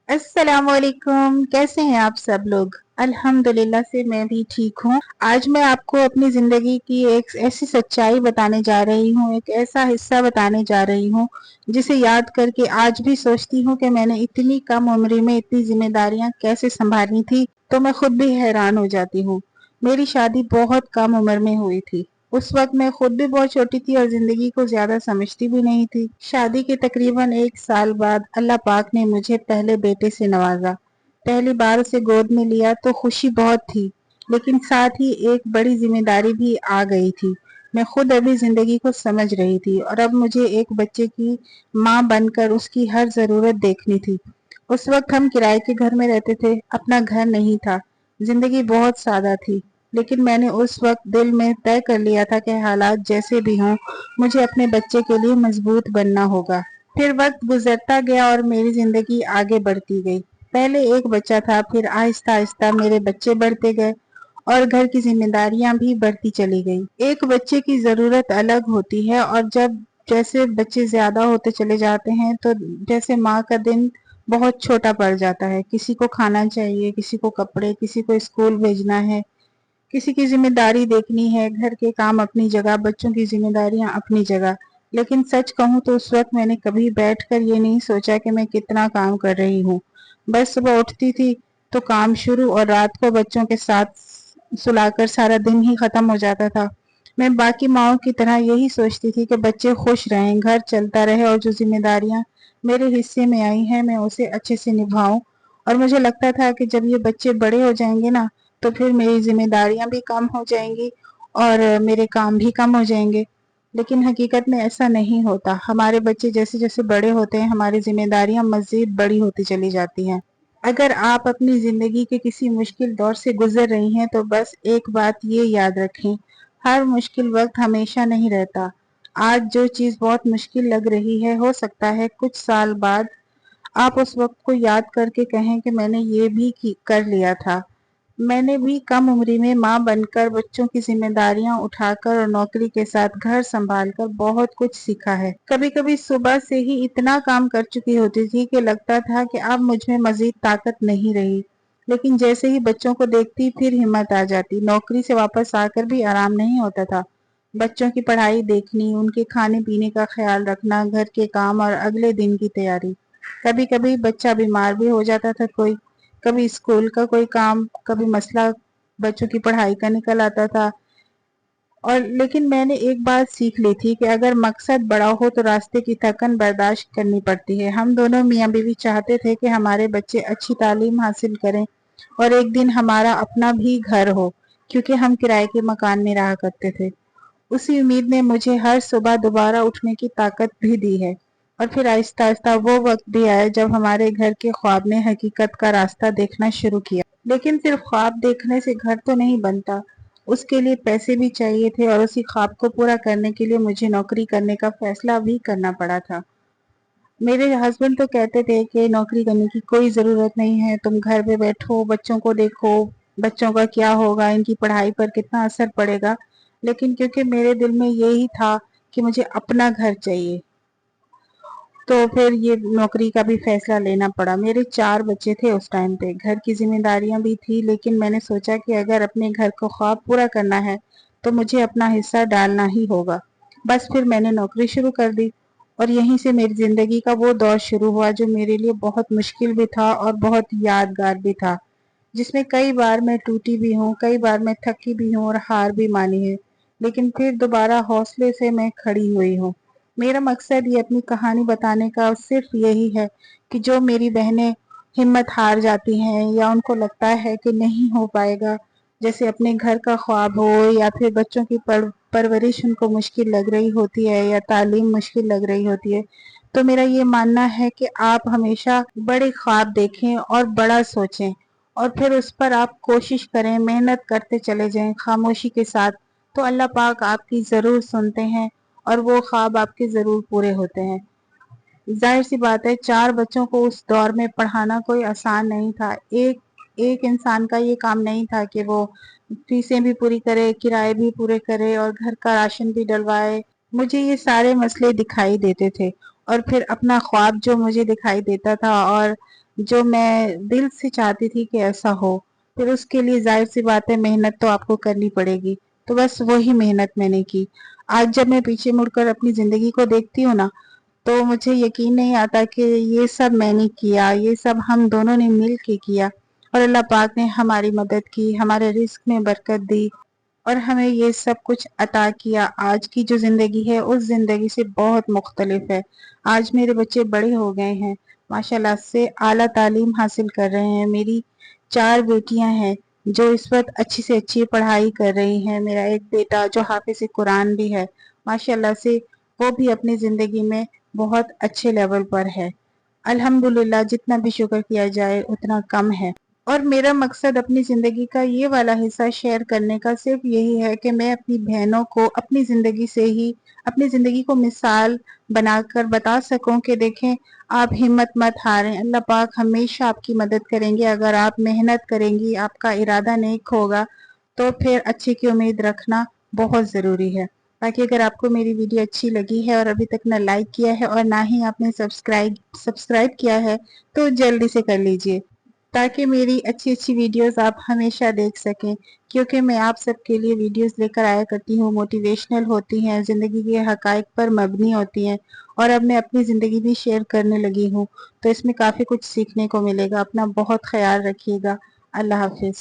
अस्सलाम वालेकुम। कैसे हैं आप सब लोग? अल्हम्दुलिल्लाह से मैं भी ठीक हूँ। आज मैं आपको अपनी जिंदगी की एक ऐसी सच्चाई बताने जा रही हूँ, एक ऐसा हिस्सा बताने जा रही हूँ जिसे याद करके आज भी सोचती हूँ कि मैंने इतनी कम उम्र में इतनी जिम्मेदारियां कैसे संभाली थी, तो मैं खुद भी हैरान हो जाती हूँ। मेरी शादी बहुत कम उम्र में हुई थी। उस वक्त मैं खुद भी बहुत छोटी थी और जिंदगी को ज्यादा समझती भी नहीं थी। शादी के तकरीबन 1 साल बाद अल्लाह पाक ने मुझे पहले बेटे से नवाजा। पहली बार उसे गोद में लिया तो खुशी बहुत थी, लेकिन साथ ही एक बड़ी जिम्मेदारी भी आ गई थी। मैं खुद अभी जिंदगी को समझ रही थी और अब मुझे एक बच्चे की माँ बनकर उसकी हर जरूरत देखनी थी। उस वक्त हम किराए के घर में रहते थे, अपना घर नहीं था। जिंदगी बहुत सादा थी, लेकिन मैंने उस वक्त दिल में तय कर लिया था कि हालात जैसे भी हों, मुझे अपने बच्चे के लिए मजबूत बनना होगा। फिर वक्त गुजरता गया और मेरी जिंदगी आगे बढ़ती गई। पहले एक बच्चा था, फिर आहिस्ता आहिस्ता मेरे बच्चे बढ़ते गए और घर की जिम्मेदारियां भी बढ़ती चली गई। एक बच्चे की जरूरत अलग होती है और जब जैसे बच्चे ज्यादा होते चले जाते हैं तो जैसे माँ का दिन बहुत छोटा पड़ जाता है। किसी को खाना चाहिए, किसी को कपड़े, किसी को स्कूल भेजना है, किसी की जिम्मेदारी देखनी है, घर के काम अपनी जगह, बच्चों की जिम्मेदारियां अपनी जगह। लेकिन सच कहूं तो उस वक्त मैंने कभी बैठकर ये नहीं सोचा कि मैं कितना काम कर रही हूँ। बस सुबह उठती थी तो काम शुरू और रात को बच्चों के साथ सुलाकर सारा दिन ही खत्म हो जाता था। मैं बाकी माओं की तरह यही सोचती थी कि बच्चे खुश रहें, घर चलता रहे और जो जिम्मेदारियां मेरे हिस्से में आई हैं मैं उसे अच्छे से निभाऊं। और मुझे लगता था कि जब ये बच्चे बड़े हो जाएंगे ना, तो फिर मेरी जिम्मेदारियां भी कम हो जाएंगी और मेरे काम भी कम हो जाएंगे। लेकिन हकीकत में ऐसा नहीं होता। हमारे बच्चे जैसे जैसे बड़े होते हैं, हमारी जिम्मेदारियां मजीद बड़ी होती चली जाती हैं। अगर आप अपनी जिंदगी के किसी मुश्किल दौर से गुजर रही हैं तो बस एक बात ये याद रखें, हर मुश्किल वक्त हमेशा नहीं रहता। आज जो चीज बहुत मुश्किल लग रही है, हो सकता है कुछ साल बाद आप उस वक्त को याद करके कहें कि मैंने ये भी कर लिया था। मैंने भी कम उम्री में माँ बनकर, बच्चों की जिम्मेदारियां उठाकर और नौकरी के साथ घर संभालकर बहुत कुछ सीखा है। कभी कभी सुबह से ही इतना काम कर चुकी होती थी कि लगता था कि अब मुझ में मजीद ताकत नहीं रही। लेकिन जैसे ही बच्चों को देखती फिर हिम्मत आ जाती। नौकरी से वापस आकर भी आराम नहीं होता था। बच्चों की पढ़ाई देखनी, उनके खाने पीने का ख्याल रखना, घर के काम और अगले दिन की तैयारी। कभी कभी बच्चा बीमार भी हो जाता था, कोई कभी स्कूल का कोई काम, कभी मसला बच्चों की पढ़ाई का निकल आता था। और लेकिन मैंने एक बात सीख ली थी कि अगर मकसद बड़ा हो तो रास्ते की थकन बर्दाश्त करनी पड़ती है। हम दोनों मियाँ बीवी चाहते थे कि हमारे बच्चे अच्छी तालीम हासिल करें और एक दिन हमारा अपना भी घर हो, क्योंकि हम किराए के मकान में रहा करते थे। उसी उम्मीद ने मुझे हर सुबह दोबारा उठने की ताकत भी दी है। और फिर आहिस्ता आहिस्ता वो वक्त भी आया जब हमारे घर के ख्वाब ने हकीकत का रास्ता देखना शुरू किया। लेकिन सिर्फ ख्वाब देखने से घर तो नहीं बनता, उसके लिए पैसे भी चाहिए थे और उसी ख्वाब को पूरा करने के लिए मुझे नौकरी करने का फैसला भी करना पड़ा था। मेरे हस्बैंड तो कहते थे कि नौकरी करने की कोई जरूरत नहीं है, तुम घर पे बैठो, बच्चों को देखो, बच्चों का क्या होगा, इनकी पढ़ाई पर कितना असर पड़ेगा। लेकिन क्योंकि मेरे दिल में यही था कि मुझे अपना घर चाहिए, तो फिर ये नौकरी का भी फैसला लेना पड़ा। मेरे 4 बच्चे थे उस टाइम पे, घर की जिम्मेदारियां भी थी, लेकिन मैंने सोचा कि अगर अपने घर को ख्वाब पूरा करना है तो मुझे अपना हिस्सा डालना ही होगा। बस फिर मैंने नौकरी शुरू कर दी और यहीं से मेरी जिंदगी का वो दौर शुरू हुआ जो मेरे लिए बहुत मुश्किल भी था और बहुत यादगार भी था, जिसमें कई बार मैं टूटी भी हूँ, कई बार मैं थकी भी हूँ और हार भी मानी है। लेकिन फिर दोबारा हौसले से मैं खड़ी हुई हूँ। मेरा मकसद ये अपनी कहानी बताने का सिर्फ यही है कि जो मेरी बहनें हिम्मत हार जाती हैं या उनको लगता है कि नहीं हो पाएगा, जैसे अपने घर का ख्वाब हो या फिर बच्चों की परवरिश उनको मुश्किल लग रही होती है या तालीम मुश्किल लग रही होती है, तो मेरा ये मानना है कि आप हमेशा बड़े ख्वाब देखें और बड़ा सोचें और फिर उस पर आप कोशिश करें, मेहनत करते चले जाएं खामोशी के साथ, तो अल्लाह पाक आपकी ज़रूर सुनते हैं और वो ख्वाब आपके ज़रूर पूरे होते हैं। जाहिर सी बात है, 4 बच्चों को उस दौर में पढ़ाना कोई आसान नहीं था। एक एक इंसान का ये काम नहीं था कि वो फीसें भी पूरी करे, किराए भी पूरे करे और घर का राशन भी डलवाए। मुझे ये सारे मसले दिखाई देते थे और फिर अपना ख्वाब जो मुझे दिखाई देता था और जो मैं दिल से चाहती थी कि ऐसा हो। फिर उसके लिए जाहिर सी बात है मेहनत तो आपको करनी पड़ेगी। तो बस वही मेहनत मैंने की। आज जब मैं पीछे मुड़कर अपनी जिंदगी को देखती हूँ ना, तो मुझे यकीन नहीं आता कि ये सब मैंने किया, ये सब हम दोनों ने मिल के किया। और अल्लाह पाक ने हमारी मदद की, हमारे रिस्क में बरकत दी और हमें ये सब कुछ अता किया। आज की जो जिंदगी है उस जिंदगी से बहुत मुख्तलिफ है। आज मेरे बच्चे बड़े हो गए हैं, माशाल्लाह से आला तालीम हासिल कर रहे हैं। मेरी 4 बेटियां हैं जो इस वक्त अच्छी से अच्छी पढ़ाई कर रही हैं। मेरा एक बेटा जो हाफिज कुरान भी है, माशाल्लाह से वो भी अपनी जिंदगी में बहुत अच्छे लेवल पर है। अल्हम्दुलिल्लाह, जितना भी शुक्र किया जाए उतना कम है। और मेरा मकसद अपनी जिंदगी का ये वाला हिस्सा शेयर करने का सिर्फ यही है कि मैं अपनी बहनों को अपनी जिंदगी से ही, अपनी जिंदगी को मिसाल बनाकर बता सकूं कि देखें, आप हिम्मत मत हारें, अल्लाह पाक हमेशा आपकी मदद करेंगे। अगर आप मेहनत करेंगी, आपका इरादा नेक होगा, तो फिर अच्छे की उम्मीद रखना बहुत ज़रूरी है। बाकी अगर आपको मेरी वीडियो अच्छी लगी है और अभी तक ना लाइक किया है और ना ही आपने सब्सक्राइब किया है, तो जल्दी से कर लीजिए, ताकि मेरी अच्छी अच्छी वीडियोस आप हमेशा देख सकें। क्योंकि मैं आप सबके लिए वीडियोस लेकर आया करती हूँ, मोटिवेशनल होती हैं, ज़िंदगी के हकाइक पर मबनी होती हैं। और अब मैं अपनी ज़िंदगी भी शेयर करने लगी हूँ, तो इसमें काफ़ी कुछ सीखने को मिलेगा। अपना बहुत ख्याल रखिएगा। अल्लाह हाफिज़।